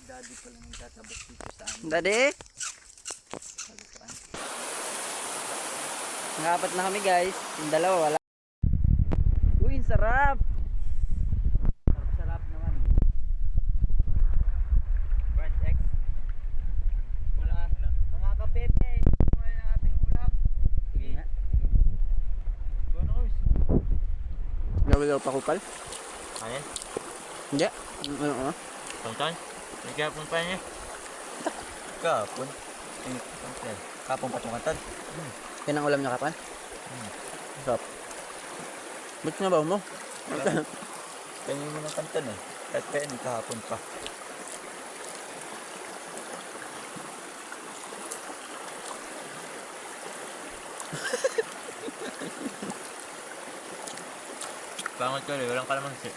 Daddy pala nang tatabok dito sa amin. Daddy? Nangapat na kami guys. Yung dalawa wala. Uy, sarap! Sarap naman. Branch X. Mga kapepe. Ito ngayon ang ating ulap. Sige nga. Buwan ako. Gawin pa kupal? Ayan. Hindi. Ano? Tonton. Nagkapon pa niya. Kapon. Kapon pa itong kantad. Yan ang ulam niya kapan? Sarap. Ba't na ba mo? Kanya mo ng kantan eh. Kahit kaya kahapon pa. Pangot ko rin, walang kalamansi.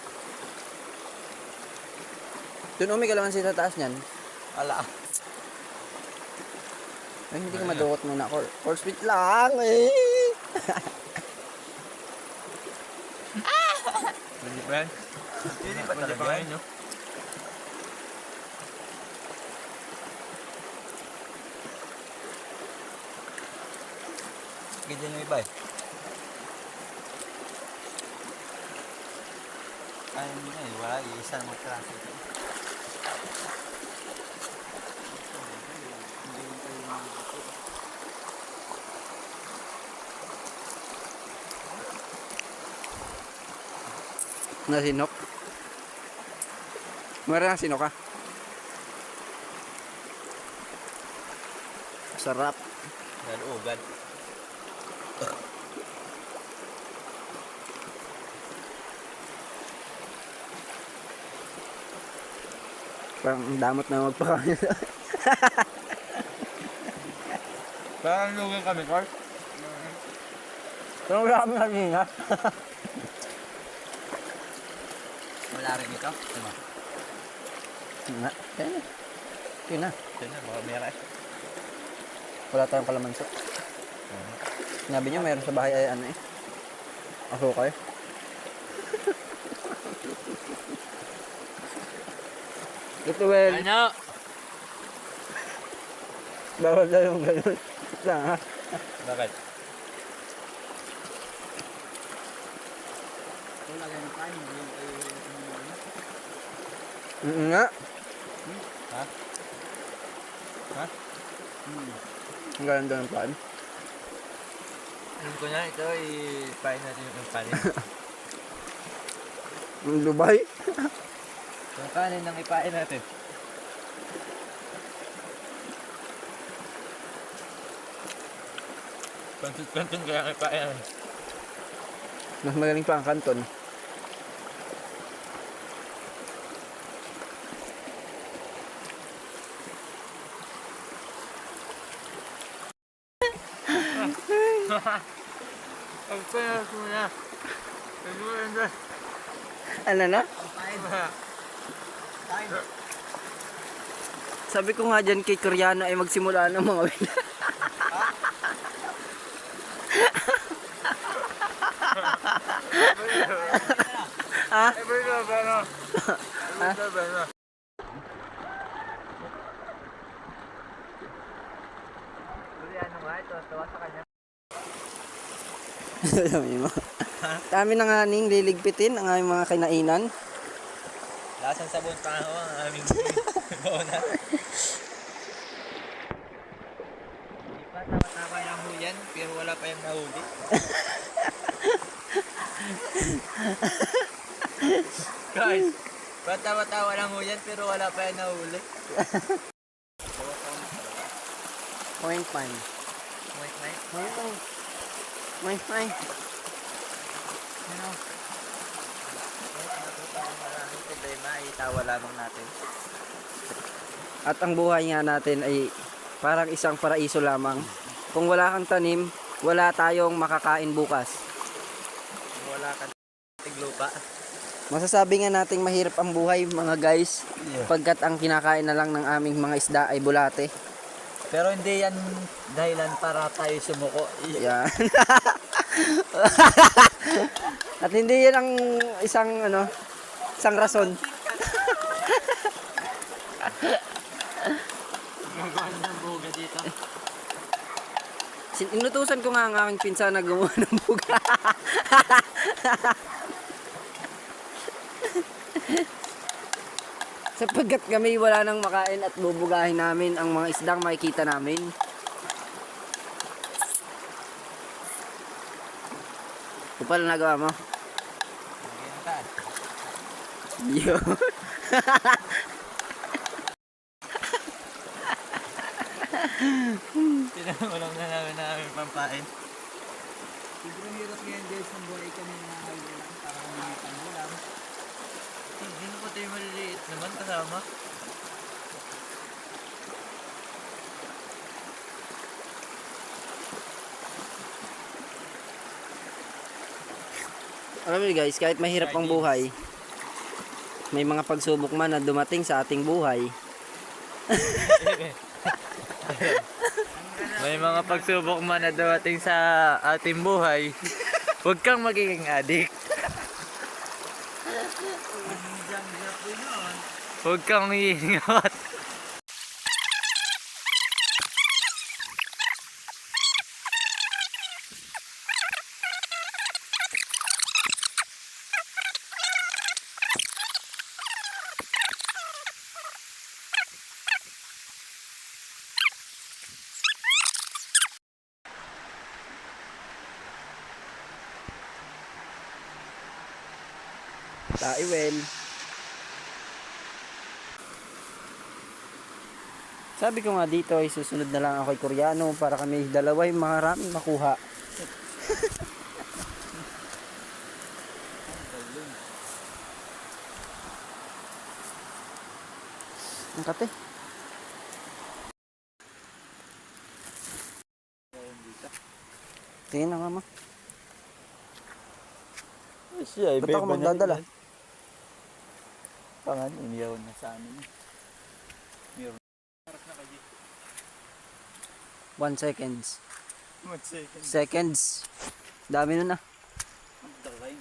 Doon may kalamansi sa taas niyan. Ala. Ay, hindi ka madukot muna. Course fit lang eh. Hindi pa yan? Hindi pa talaga yan, no? Ganyan yung iba eh. Ay, hindi na eh. Wala, isa namang klase ito. Nasinok. Meron ang sinok ka. Sarap. Nalugad. Parang damot na magpakain. Parang lugan kami, Carl. Pero wala kami kanina. Wala rin ito. Ano? Nga. Yan na. Yun na. Ito na, baka meron eh. Wala tayong kalamansi. Sinabi niyo mayroon sa bahay ay ano eh. Asukay. Ito well. Ano? Bawal na yung ganun. Lang ha. Bakit? Nga. Ha? Ha? Ang ganda ng paan. Alam ko na, ito ipain natin yung kanin. Ang Dubai. Yung kanin nang ipain natin. Pansit-pansit kaya ang ipain natin. Mas magaling pa ang kanton. Ang kaya ko na. Ano na? Sabi ko nga dyan kay Koreano ay magsimula ng mga wala. Ha? Ano nga ito? Tawa sa kanya. Sabi mo. Kami na nga ning liligpitin ang aming mga kinainan. Lasang sabon pa ako ang aming bona. Hindi pa tama-tama yung huyan, pero wala pa yung nahuli. Guys, tama-tama lang huyan, pero wala pa yung nahuli. Point fine. Wait, wait. Point fine. Ano? Maraming problema, itawa lamang natin. At ang buhay nga natin ay parang isang paraiso lamang. Kung wala kang tanim, wala tayong makakain bukas. Wala kang tiglupa. Masasabi nga nating mahirap ang buhay mga guys, pagkat ang kinakain na lang ng aming mga isda ay bulate. Pero hindi yan dahilan para tayo sumuko. Yan. At hindi yan ang isang rason. Gagawa ng buga dito. Inutusan ko nga ang aking pinsan na gumawa ng buga. Sapagkat kami wala nang makain at bubugahin namin ang mga isdang makikita namin. Ito pala nagawa mo. Yun. Tinamalam na namin pampain. Sobrang hirap ngayon guys, ang buhay kami nangangain lang para may pangulam. Hindi na pati yung maliliit naman kasama. Alam mo guys, kahit mahirap ang buhay, may mga pagsubok man na dumating sa ating buhay. May mga pagsubok man na dawating sa ating buhay. Huwag kang magiging adik. Huwag kang iingat. Taiwan. Sabi ko nga dito ay susunod na lang ako kay Koreano para kami dalawa ay maraming makuha. Ang kate. Tingin na nga mo. Siya, Ba't ako magdadala? Pangan, iniyaw na sa amin. 1 seconds. 1 second. Seconds. Dami na na. Ang dalay.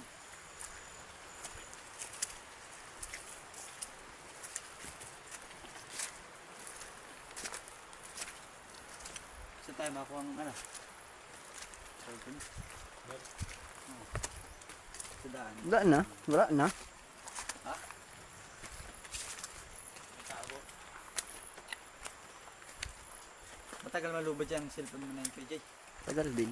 Saan tayo makuha ng ano? Sa daan. Wala na. Wala na. Matagal malubad yung cellphone mo na yung PJ. Tagal din.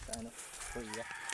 Sa ano? Kuya.